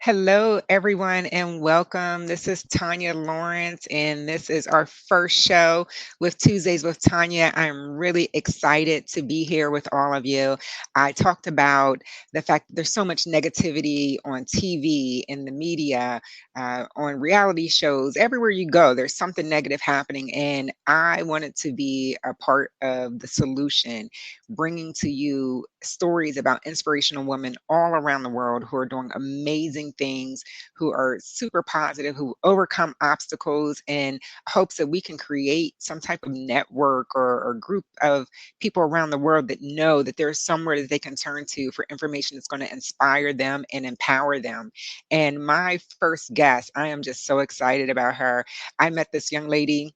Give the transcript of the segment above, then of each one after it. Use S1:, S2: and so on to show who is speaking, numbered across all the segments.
S1: Hello, everyone, and welcome. This is Tonya Lawrence, and this is our first show with Tuesdays with Tonya. I'm really excited to be here with all of you. I talked about the fact that there's so much negativity on TV, in the media, on reality shows. Everywhere you go, there's something negative happening, and I wanted to be a part of the solution, bringing to you stories about inspirational women all around the world who are doing amazing things, who are super positive, who overcome obstacles in hopes that we can create some type of network or group of people around the world that know that there's somewhere that they can turn to for information that's going to inspire them and empower them. And my first guest, I am just so excited about her. I met this young lady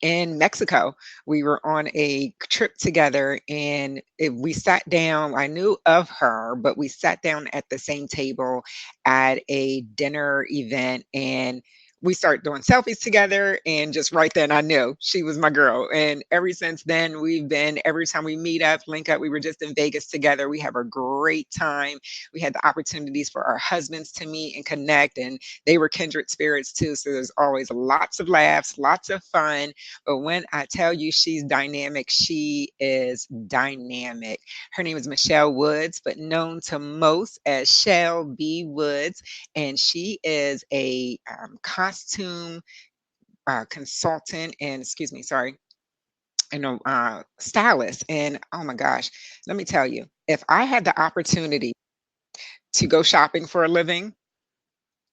S1: in Mexico. We were on a trip together and we sat down. I knew of her, but we sat down at the same table at a dinner event and we started doing selfies together. And just right then, I knew she was my girl. And ever since then, we've been, every time we meet up, link up, we were just in Vegas together. We have a great time. We had the opportunities for our husbands to meet and connect. And they were kindred spirits too. So there's always lots of laughs, lots of fun. But when I tell you she's dynamic, she is dynamic. Her name is Michelle Woods, but known to most as Chelle B. Woods. And she is a costume consultant and, excuse me, sorry, stylist. And oh my gosh, let me tell you, if I had the opportunity to go shopping for a living,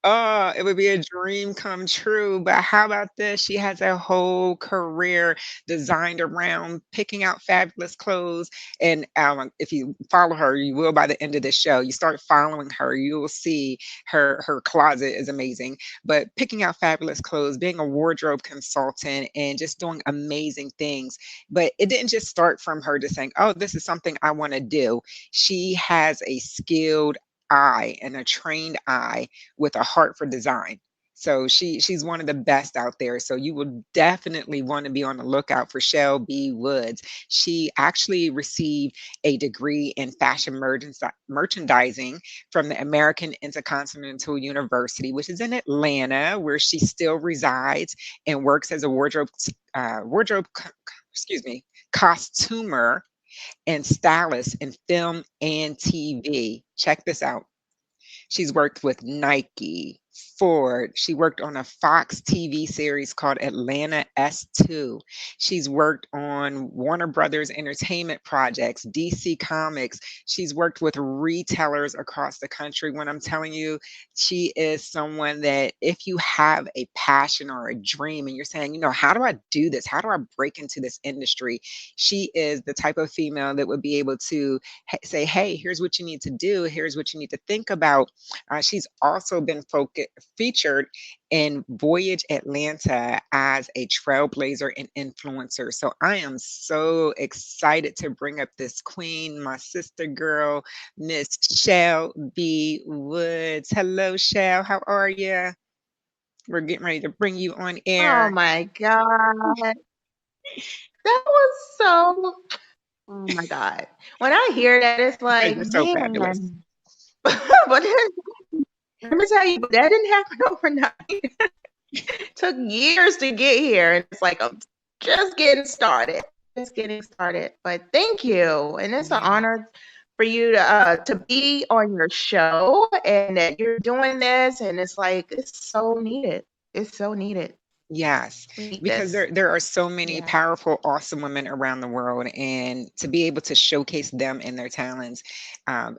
S1: oh, it would be a dream come true, but how about this? She has a whole career designed around picking out fabulous clothes, and, if you follow her, you will by the end of the show. You start following her, you will see her closet is amazing, but picking out fabulous clothes, being a wardrobe consultant, and just doing amazing things. But it didn't just start from her just saying, "Oh, this is something I wanna do." She has a skilled eye and a trained eye with a heart for design. So she's one of the best out there. So you will definitely want to be on the lookout for Chelle B. Woods. She actually received a degree in fashion merchandising from the American Intercontinental University, which is in Atlanta, where she still resides and works as a excuse me, costumer and stylist in film and TV. Check this out. She's worked with Nike, Ford. She worked on a Fox TV series called Atlanta S2. She's worked on Warner Brothers Entertainment projects, DC Comics. She's worked with retailers across the country. When I'm telling you, she is someone that if you have a passion or a dream and you're saying, how do I do this? How do I break into this industry? She is the type of female that would be able to say, hey, here's what you need to do. Here's what you need to think about. She's also been featured in Voyage Atlanta as a trailblazer and influencer. So I am so excited to bring up this queen, my sister girl, Miss Chelle B. Woods. Hello, Chelle. How are you? We're getting ready to bring you on
S2: Oh
S1: air.
S2: my God. That was so, oh my God. When I hear that, it's like,
S1: You're so fabulous.
S2: man. But let me tell you, but that didn't happen overnight. Took years to get here. And it's like, I'm just getting started. Just getting started. But thank you. And it's an
S1: Yeah.
S2: honor for you to be on your show and that you're doing this. And it's like, it's so needed. It's so needed.
S1: Yes,
S2: We need
S1: because
S2: this.
S1: there are so many
S2: Yeah.
S1: powerful, awesome women around the world, and to be able to showcase them and their talents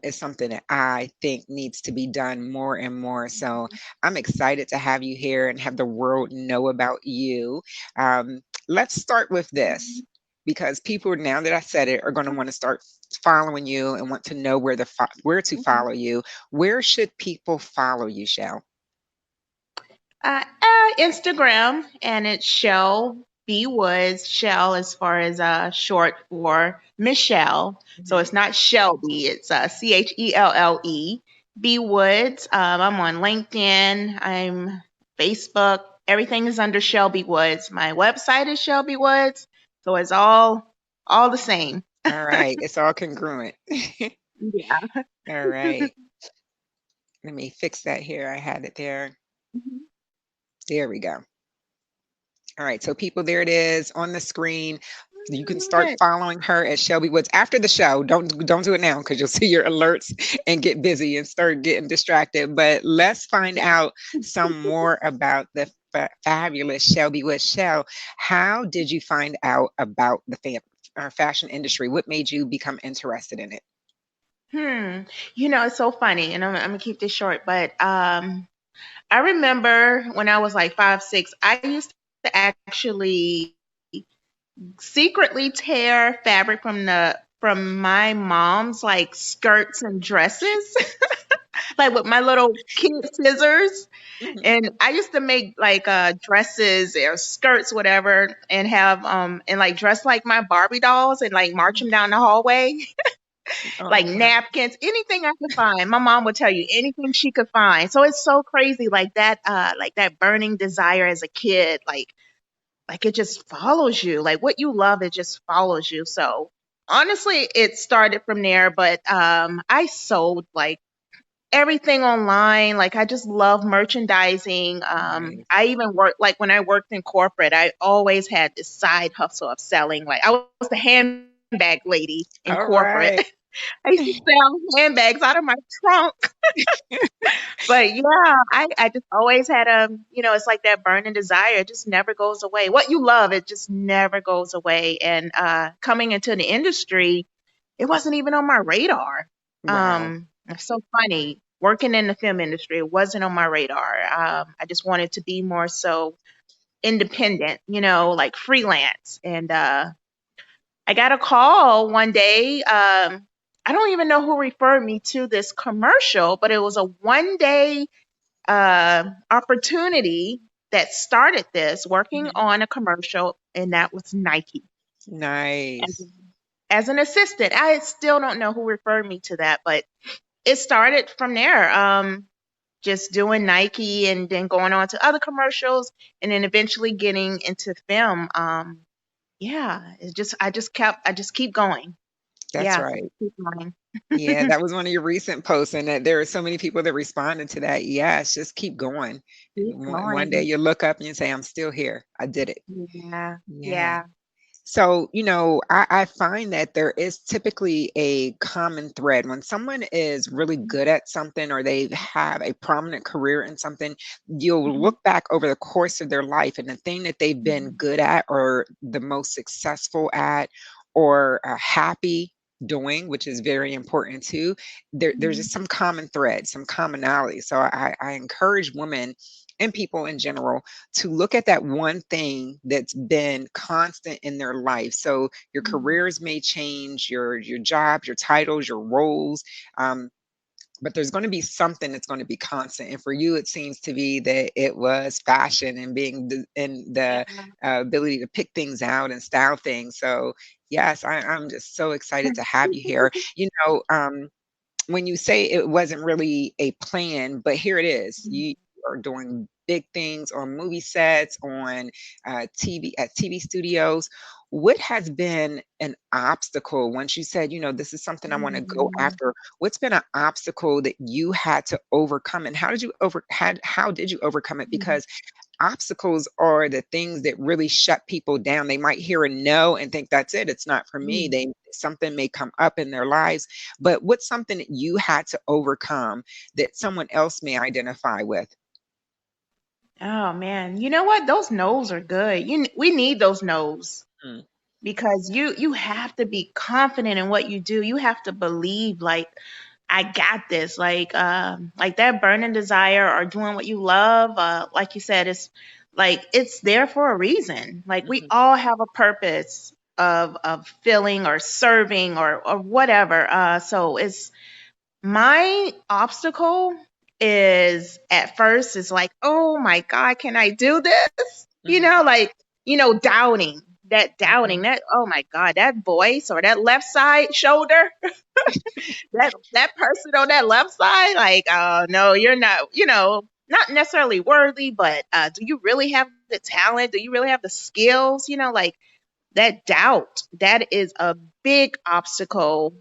S1: is something that I think needs to be done more and more. So I'm excited to have you here and have the world know about you. Let's start with this because people, now that I said it, are going to want to start following you and want to know where to
S2: Mhm.
S1: follow you. Where should people follow you, Shell?
S2: Instagram, and it's Chelle B Woods. Chelle, as far as short for Michelle, so
S1: Mhm.
S2: it's not Shelby. It's Chelle B Woods. I'm on LinkedIn. I'm Facebook. Everything is under Shelby Woods. My website is Shelby Woods, so it's all the same.
S1: All right, it's all congruent.
S2: Yeah.
S1: All right. Let me fix that here. I had it there.
S2: Mhm.
S1: There we go. All right, so people, there it is on the screen. You can
S2: Look
S1: start
S2: at
S1: following her at Shelby Woods after the show. Don't do it now because you'll see your alerts and get busy and start getting distracted. But let's find
S2: that.
S1: out some more about the fabulous Shelby Woods. Shell, how did you find out about the fashion industry? What made you become interested in it?
S2: Hmm. It's so funny, and I'm gonna keep this short, but I remember when I was like 5, 6, I used to actually secretly tear fabric from my mom's like skirts and dresses, like with my little kid scissors.
S1: Mhm.
S2: And I used to make like dresses or skirts, whatever, and have and like dress like my Barbie dolls and like march them down the hallway,
S1: Oh
S2: like
S1: wow!
S2: napkins, anything I could find. My mom would tell you anything she could find. So it's so crazy, like that burning desire as a kid, like it just follows you. Like what you love, it just follows you. So honestly, it started from there. But I sold like everything online. Like I just love merchandising.
S1: Nice.
S2: I even worked like when I worked in corporate, I always had this side hustle of selling. Like I was the handbag lady in
S1: All
S2: corporate.
S1: right.
S2: I used to sell handbags out of my trunk. But yeah, I just always had it's like that burning desire. It just never goes away. What you love, it just never goes away. And coming into the industry, it wasn't even on my radar.
S1: Wow.
S2: It's so funny. Working in the film industry, it wasn't on my radar. I just wanted to be more so independent, like freelance. And I got a call one day. I don't even know who referred me to this commercial, but it was a 1 day opportunity that started this working
S1: Mhm.
S2: on a commercial, and that was Nike as,
S1: Nice.
S2: as an assistant. I still don't know who referred me to that, but it started from there. Just doing Nike and then going on to other commercials and then eventually getting into film. Yeah, I just keep going.
S1: That's
S2: Yeah,
S1: right.
S2: keep going.
S1: Yeah, that was one of your recent posts, and that there are so many people that responded to that. Yes, just keep going.
S2: Keep
S1: One day
S2: going.
S1: you look up and you say, "I'm still here. I did it."
S2: Yeah,
S1: Yeah.
S2: yeah.
S1: So, I find that there is typically a common thread when someone is really good at something or they have a prominent career in something, you'll
S2: Mhm,
S1: look back over the course of their life and the thing that they've been
S2: mhm,
S1: good at or the most successful at or happy doing, which is very important too. There's
S2: mhm,
S1: just some common thread, some commonality. So I encourage women and people in general to look at that one thing that's been constant in their life. So your
S2: mhm.
S1: careers may change, your jobs, your titles, your roles, um, but there's going to be something that's going to be constant. And for you, it seems to be that it was fashion and being and the
S2: Yeah.
S1: ability to pick things out and style things. So yes, I'm just so excited to have you here. When you say it wasn't really a plan, but here it is. You are doing big things on movie sets, on TV at TV studios. What has been an obstacle once you said, this is something I want to go
S2: Mhm,
S1: after? What's been an obstacle that you had to overcome, and how did you overcome it?
S2: mhm,
S1: Because obstacles are the things that really shut people down. They might hear a no and think that's it. It's not for me.
S2: mhm.
S1: Something may come up in their lives, but what's something that you had to overcome that someone else may identify with?
S2: Oh man, you know what? Those no's are good. We need those no's
S1: Mm,
S2: because you have to be confident in what you do. You have to believe like I got this. Like that burning desire or doing what you love. Like you said, it's there for a reason. Like we
S1: mhm,
S2: all have a purpose of filling or serving or whatever. So it's my obstacle is at first is like, oh my God, can I do this?
S1: mhm,
S2: Doubting. That doubting,
S1: mhm.
S2: that oh my God, that voice or that left side shoulder, that person on that left side, like, oh no, you're not, not necessarily worthy, but do you really have the talent? Do you really have the skills? That doubt, that is a big obstacle,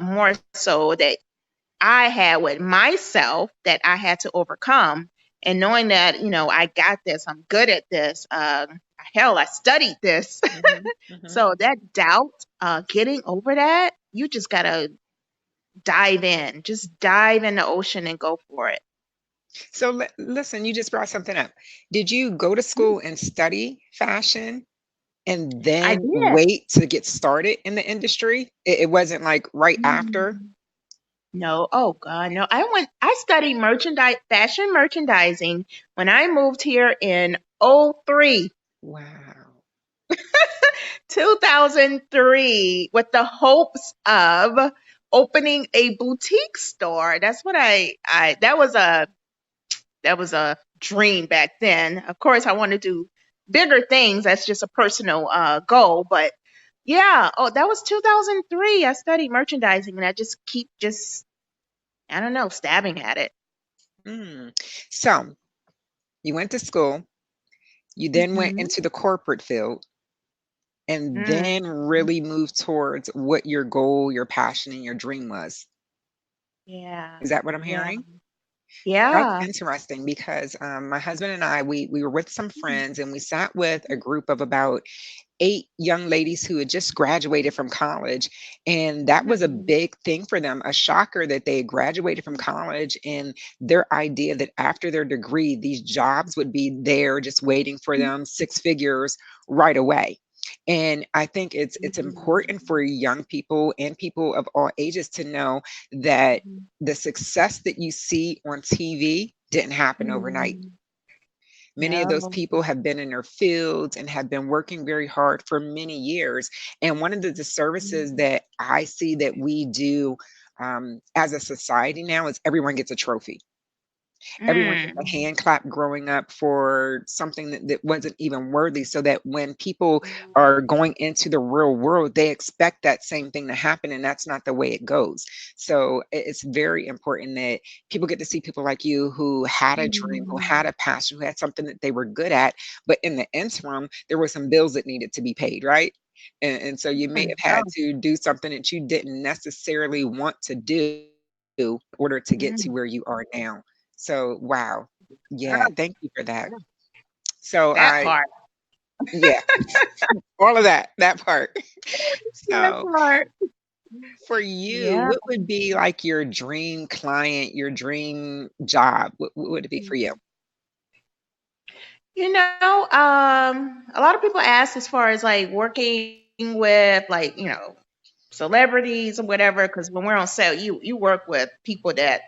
S2: more so that I had with myself that I had to overcome. And knowing that, I got this, I'm good at this. Hell, I studied this.
S1: Mhm, mhm.
S2: So that doubt, getting over that, you just gotta dive in. Just dive in the ocean and go for it.
S1: So listen, you just brought something up. Did you go to
S2: Mm,
S1: school and study fashion and
S2: I
S1: then
S2: did.
S1: wait to get started in the industry? It wasn't like right after?
S2: Mm. No, oh God, no. I studied fashion merchandising when I moved here in '03.
S1: Wow.
S2: 2003, with the hopes of opening a boutique store. That's what I that was a dream back then. Of course, I want to do bigger things. That's just a personal goal, but yeah, oh, that was 2003. I studied merchandising and I just keep just I don't know, stabbing at it.
S1: Mm. So you went to school, you then went
S2: Mhm.
S1: into the corporate field, and
S2: Mm.
S1: then really moved towards what your goal, your passion, and your dream was.
S2: Yeah.
S1: Is that what I'm
S2: Yeah.
S1: hearing? That's
S2: Yeah.
S1: interesting because my husband and I, we were with some friends and we sat with a group of about 8 young ladies who had just graduated from college, and that was a
S2: Mm.
S1: big thing for them, a shocker that they had graduated from college and their idea that after their degree, these jobs would be there just waiting for them, 6 figures right away. And I think it's important for young people and people of all ages to know that
S2: Mhm.
S1: the success that you see on TV didn't happen overnight.
S2: Mhm.
S1: Many of those
S2: No.
S1: people have been in their fields and have been working very hard for many years. And one of the disservices
S2: Mhm.
S1: that I see that we do as a society now is everyone gets a trophy. Everyone gets a
S2: Mm.
S1: hand clap growing up for something that wasn't even worthy, so that when people are
S2: Mhm.
S1: going into the real world, they expect that same thing to happen, and that's not the way it goes. So it's very important that people get to see people like you who had a dream, who
S2: Mhm.
S1: had a passion, who had something that they were good at, but in the interim, there were some bills that needed to be paid, right? And so you may
S2: Mm.
S1: have had
S2: Oh.
S1: to do something that you didn't necessarily want to do in order to get to
S2: Mm.
S1: where you are now. So, wow. Yeah,
S2: Oh,
S1: thank you for that.
S2: yeah.
S1: So,
S2: That part.
S1: yeah, all of that, that part.
S2: That
S1: So,
S2: part.
S1: for you,
S2: Yeah.
S1: what would be like your dream client, your dream job? What would it be for you?
S2: A lot of people ask as far as like working with like, celebrities or whatever, because when we're on set, you work with people that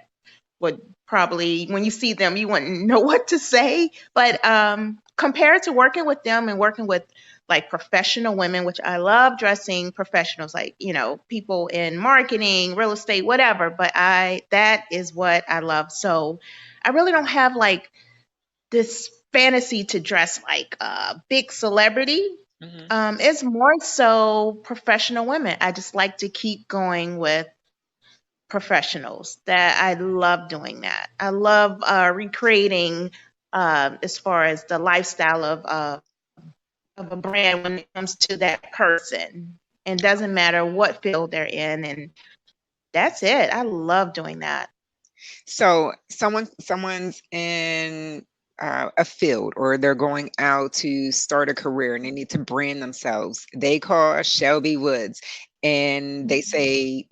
S2: would probably when you see them you wouldn't know what to say. But compared to working with them and working with like professional women, which I love dressing professionals, like people in marketing, real estate, whatever, but I that is what I love. So I really don't have like this fantasy to dress like a big celebrity.
S1: Mhm.
S2: It's more so professional women. I just like to keep going with professionals. That I love doing that. I love recreating as far as the lifestyle of a brand when it comes to that person. And doesn't matter what field they're in, and that's it. I love doing that.
S1: So, someone's in a field, or they're going out to start a career and they need to brand themselves. They call Shelby Woods and they say,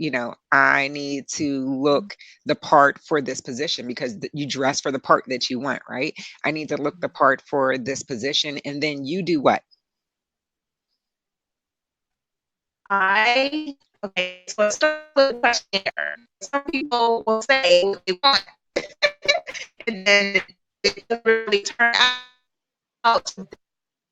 S1: I need to look the part for this position because you dress for the part that you want, right? I need to look the part for this position. And then you do what?
S2: I okay, so let's start with the questionnaire. Some people will say what they want, and then it doesn't really turn out to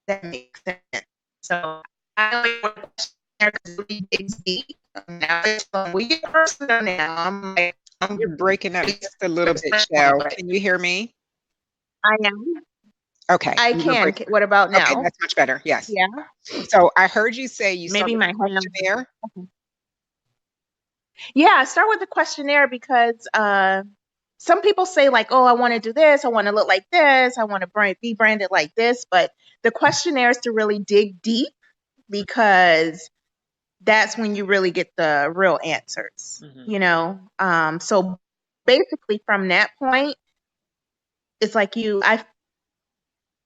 S2: that makes sense. So I only want a questionnaire because it really digs deep. Now it's we get personal now. I'm like,
S1: You're
S2: I'm
S1: breaking up
S2: really
S1: just a little bit,
S2: personal,
S1: Shell.
S2: but
S1: Can you hear me?
S2: I am.
S1: Okay,
S2: I
S1: you were
S2: can.
S1: breaking.
S2: What about
S1: Okay,
S2: now?
S1: that's much better. Yes.
S2: Yeah.
S1: So I heard you say you start
S2: Maybe
S1: with
S2: my
S1: a
S2: hand.
S1: questionnaire.
S2: Yeah, I start with the questionnaire because some people say like, "Oh, I want to do this. I want to look like this. I want to be branded like this." But the questionnaire is to really dig deep because that's when you really get the real answers,
S1: Mhm.
S2: you know? So basically from that point, it's like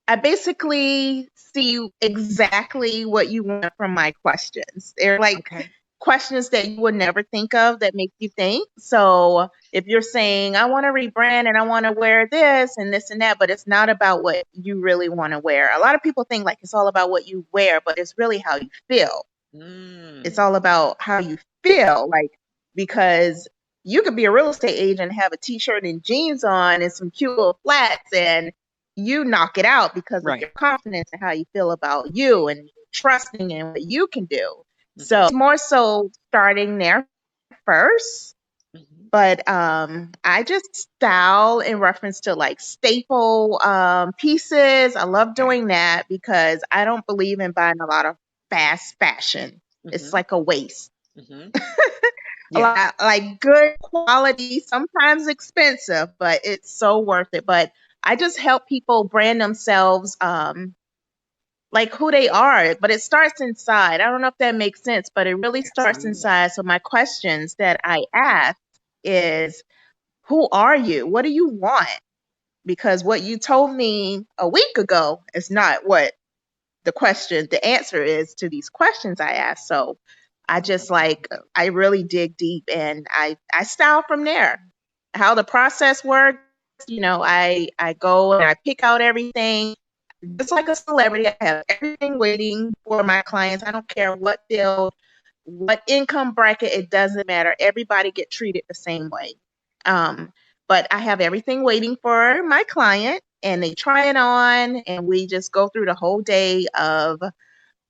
S2: I basically see exactly what you want from my questions. They're like
S1: Okay.
S2: questions that you would never think of that make you think. So if you're saying, I want to rebrand and I want to wear this and this and that, but it's not about what you really want to wear. A lot of people think like it's all about what you wear, but it's really how you feel. It's
S1: Mm.
S2: all about how you feel, like, because you could be a real estate agent, have a t-shirt and jeans on and some cute little flats, and you knock it out because of
S1: Right.
S2: your confidence and how you feel about you and trusting in what you can do.
S1: Mhm.
S2: So it's more so starting there first.
S1: Mhm.
S2: But I just style in reference to like staple pieces. I love
S1: Okay.
S2: doing that because I don't believe in buying a lot of fast fashion. It's
S1: Mhm.
S2: like a waste.
S1: Mhm.
S2: A
S1: Yeah.
S2: lot like good quality, sometimes expensive, but it's so worth it. But I just help people brand themselves like who they are, but it starts inside. I don't know if that makes sense, but it really starts
S1: Absolutely.
S2: inside. So my questions that I ask is, who are you? What do you want? Because what you told me a week ago is not what the answer is to these questions I asked. So I just like, I really dig deep and I style from there. How the process works, I go and I pick out everything just like a celebrity. I have everything waiting for my clients. I don't care what field, what income bracket, it doesn't matter. Everybody get treated the same way. Um, but I have everything waiting for my client and they try it on and we just go through the whole day of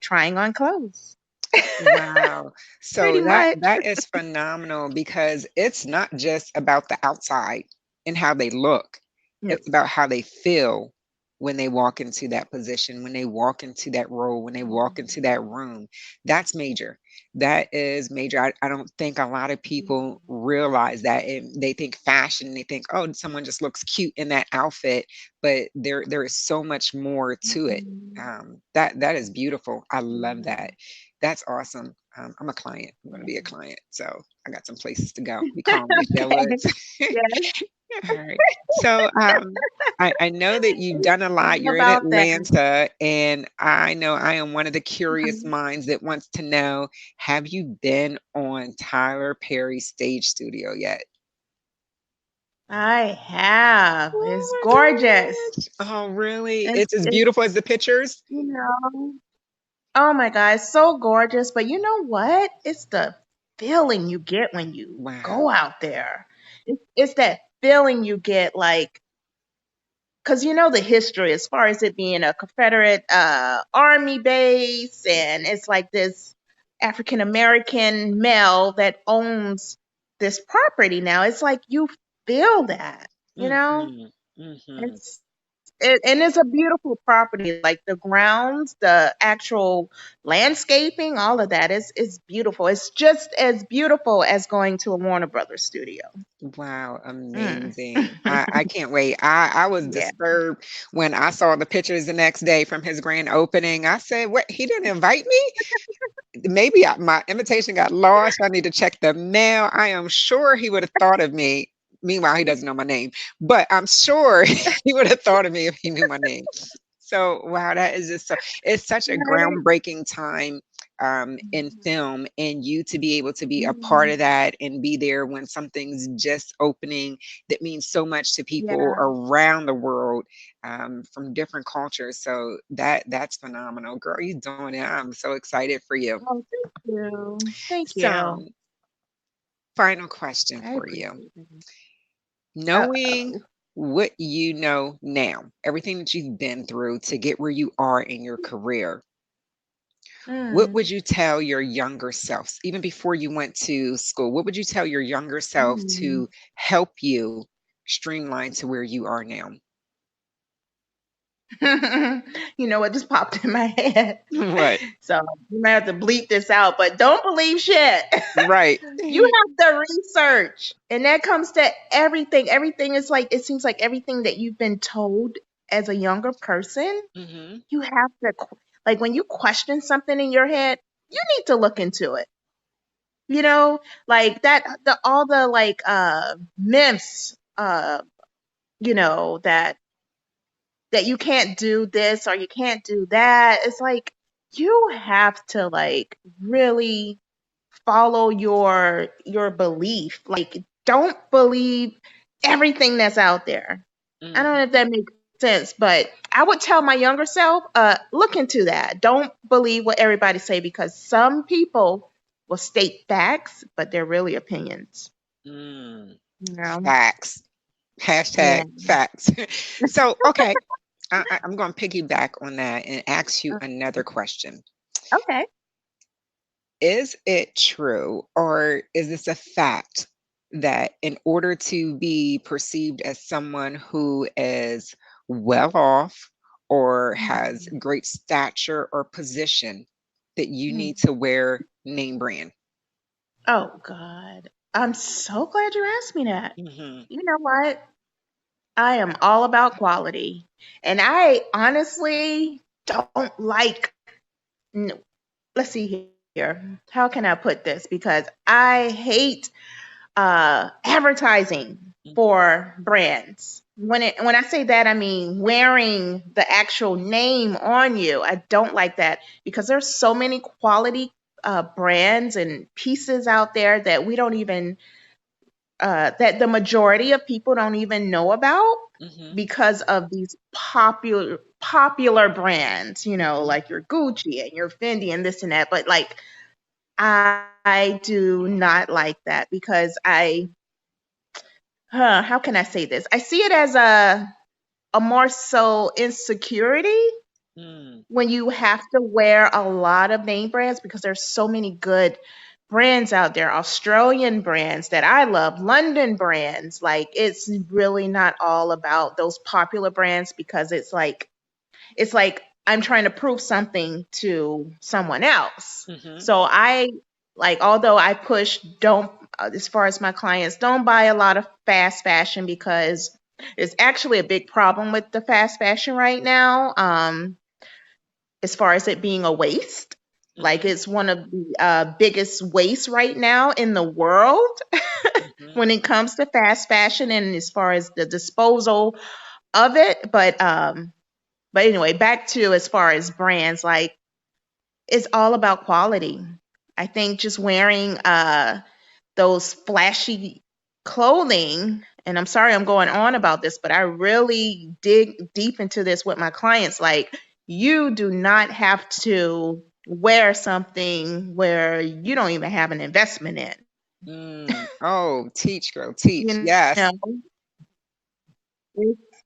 S2: trying on clothes.
S1: Wow.
S2: Pretty
S1: So that
S2: much.
S1: that is phenomenal because it's not just about the outside and how they look.
S2: No.
S1: It's about how they feel when they walk into that position, when they walk into that role, when they walk into that room. That's major. That is major. I don't think a lot of people realize that. And they think fashion, they think, oh, someone just looks cute in that outfit, but there is so much more to it. That is beautiful. I love that. That's awesome. I'm a client. I'm going to be a client. So I got some places to go. We call them Big Bell
S2: Okay.
S1: Woods.
S2: Yes.
S1: All right. So I know that you've done a lot.
S2: All
S1: You're in
S2: about that.
S1: Atlanta, and I know I am one of the curious minds that wants to know, have you been on Tyler Perry's stage studio yet?
S2: I have. It's
S1: Oh
S2: gorgeous.
S1: my gosh. Oh, really?
S2: It's
S1: It's as
S2: it's
S1: beautiful as the pictures?
S2: you know. Oh my God, it's so gorgeous. But you know what? It's the feeling you get when you
S1: Wow.
S2: go out there. It's that feeling you get, like, because you know the history as far as it being a Confederate army base, and it's like this African American male that owns this property now. It's like you feel that, you know?
S1: Mhm. Mhm.
S2: And it's a beautiful property. Like the grounds, the actual landscaping, all of that is beautiful. It's just as beautiful as going to a Warner Brothers studio.
S1: Wow,
S2: Mm.
S1: amazing. I can't wait. I was
S2: Yeah.
S1: disturbed when I saw the pictures the next day from his grand opening. I said, "What? He didn't invite me? Maybe my invitation got lost. I need to check the mail." I am sure he would have thought of me. Meanwhile, he doesn't know my name, but I'm sure he would have thought of me if he knew my name. So, wow, that is just so it's such a
S2: Right.
S1: groundbreaking time in film, and you to be able to be a part
S2: Mhm.
S1: of that and be there when something's just opening that means so much to people
S2: Yeah.
S1: around the world from different cultures. So that's phenomenal, girl. You doing it? I'm so excited for you.
S2: Oh, thank you. Thank you.
S1: So, final question
S2: I
S1: for you.
S2: appreciate it.
S1: Knowing
S2: Uh-oh.
S1: what you know now, everything that you've been through to get where you are in your career, what
S2: Mm.
S1: would you tell your younger self, even before you went to school? What would you tell your younger self
S2: Mm.
S1: to help you streamline to where you are now?
S2: You know what just popped in my head?
S1: What?
S2: So you might have to bleep this out, but don't believe shit.
S1: Right.
S2: You have to research. And that comes to everything. Everything is like, it seems like everything that you've been told as a younger person,
S1: Hmm.
S2: you have to, like when you question something in your head, you need to look into it. You know, like that the all the like myths that you can't do this or you can't do that. It's like you have to like really follow your belief. Like don't believe everything that's out there. I don't know
S1: Mhm.
S2: if that makes sense, but I would tell my younger self, look into that. Don't believe what everybody say because some people will state facts, but they're really opinions.
S1: Mm.
S2: You know?
S1: Facts.
S2: Yeah.
S1: Hashtag facts. So, okay, I'm going to piggyback on that and ask you another question.
S2: Okay.
S1: Is it true, or is this a fact, that in order to be perceived as someone who is well off or has
S2: Mhm.
S1: great stature or position, that you
S2: Mhm.
S1: need to wear name brand?
S2: Oh God. I'm so glad you asked me that.
S1: Hmm.
S2: You know what? I am all about quality. And I honestly don't like n- let's see here. How can I put this? Because I hate advertising for brands. When I say that, I mean wearing the actual name on you. I don't like that because there's so many quality brands and pieces out there that we don't even that the majority of people don't even know about
S1: Hmm.
S2: because of these popular brands,
S1: Hmm.
S2: like your Gucci and your Fendi and this and that. But like I do not like that because how can I say this? I see it as a more so insecurity
S1: Mm.
S2: when you have to wear a lot of name brands because there's so many good brands out there, Australian brands that I love, London brands. Like it's really not all about those popular brands because it's like I'm trying to prove something to someone else.
S1: Hmm.
S2: So I like although I push don't as far as my clients don't buy a lot of fast fashion because it's actually a big problem with the fast fashion right now. As far as it being a waste. Like
S1: Hmm.
S2: it's one of the biggest wastes right now in the world
S1: Hmm.
S2: when it comes to fast fashion and as far as the disposal of it. But anyway, back to as far as brands, like it's all about quality. I think just wearing those flashy clothing, and I'm sorry I'm going on about this, but I really dig deep into this with my clients. Like, you do not have to wear something where you don't even have an investment in.
S1: Mm. Oh, teach, girl,
S2: You
S1: teach.
S2: know,
S1: Yes.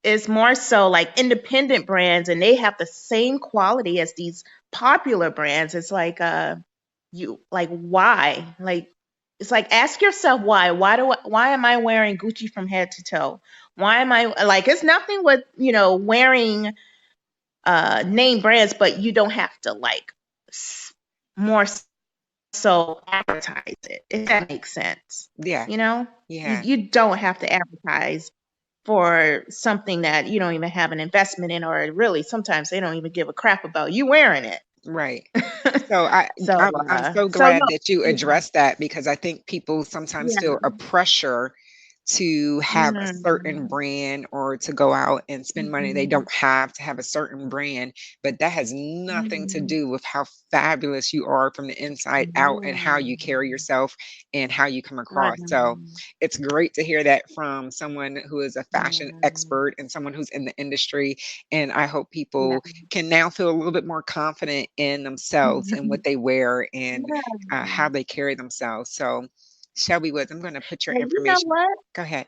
S2: it's more so like independent brands, and they have the same quality as these popular brands. It's like, you like why? Like it's like ask yourself why. Why am I wearing Gucci from head to toe? Why am I like it's nothing with, wearing name brands, but you don't have to like more so advertise it, if that makes sense.
S1: Yeah.
S2: You
S1: Yeah.
S2: don't have to advertise for something that you don't even have an investment in, or really sometimes they don't even give a crap about you wearing it.
S1: Right. So
S2: So
S1: I'm so
S2: so
S1: glad
S2: no,
S1: that you
S2: yeah,
S1: addressed that, because I think people sometimes
S2: yeah.
S1: feel a pressure to have a certain
S2: Mhm,
S1: brand or to go out and spend money they
S2: mhm,
S1: don't have to have a certain brand, but that has nothing to
S2: mhm.
S1: do with how fabulous you are from the inside out and how you carry
S2: Yeah,
S1: yourself and how you come
S2: I
S1: across. So
S2: know.
S1: it's great to hear that from someone who is a fashion
S2: Yeah,
S1: expert and someone who's in the industry. And I hope
S2: yeah.
S1: people can now feel a little bit more confident in themselves and what they wear and
S2: Yeah.
S1: how they carry themselves. So, Shelby Woods, I'm going to put your
S2: And you know
S1: information.
S2: what?
S1: Go ahead.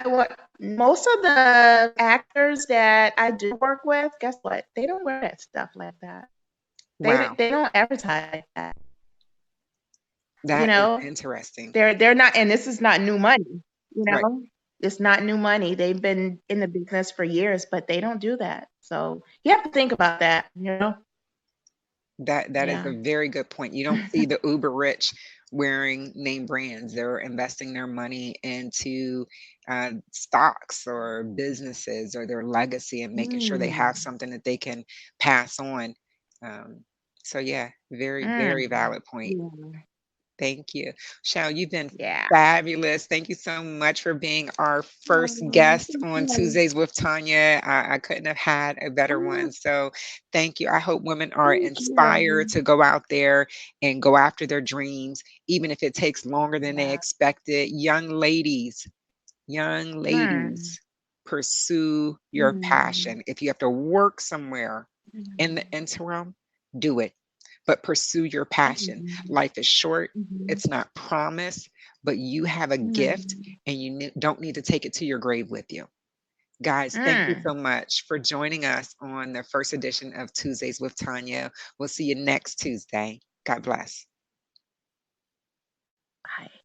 S2: What most of the actors that I do work with, guess what? They don't wear that stuff like that.
S1: Wow,
S2: They don't advertise like that. You
S1: that is
S2: know,
S1: interesting.
S2: they're not, and this is not new money. You
S1: Right.
S2: know, it's not new money. They've been in the business for years, but they don't do that. So you have to think about that.
S1: That is a
S2: Yeah.
S1: very good point. You don't see the uber rich wearing name brands. They're investing their money into stocks or businesses or their legacy and making sure they have
S2: Mm.
S1: something that they can pass on. Um, So yeah, very, very
S2: Mm.
S1: valid point.
S2: Yeah.
S1: Thank you. Shao, you've been
S2: Yeah.
S1: fabulous. Thank you so much for being our first
S2: Oh,
S1: guest
S2: thank
S1: on
S2: you.
S1: Tuesdays with Tanya. I couldn't have had a better
S2: Oh,
S1: one. So thank you. I hope women are
S2: thank
S1: inspired
S2: you.
S1: to go out there and go after their dreams, even if it takes longer than they
S2: Yeah.
S1: expected. Young
S2: Mm.
S1: ladies, pursue your
S2: Mm.
S1: passion. If you have to work somewhere in the
S2: Mm.
S1: interim, do it, but pursue your passion.
S2: Mm.
S1: Life is short,
S2: Mhm.
S1: it's not promised, but you have a gift
S2: Mm.
S1: and you don't need to take it to your grave with you. Guys, thank you
S2: Mm.
S1: so much for joining us on the first edition of Tuesdays with Tanya. We'll see you next Tuesday. God bless.
S2: Bye.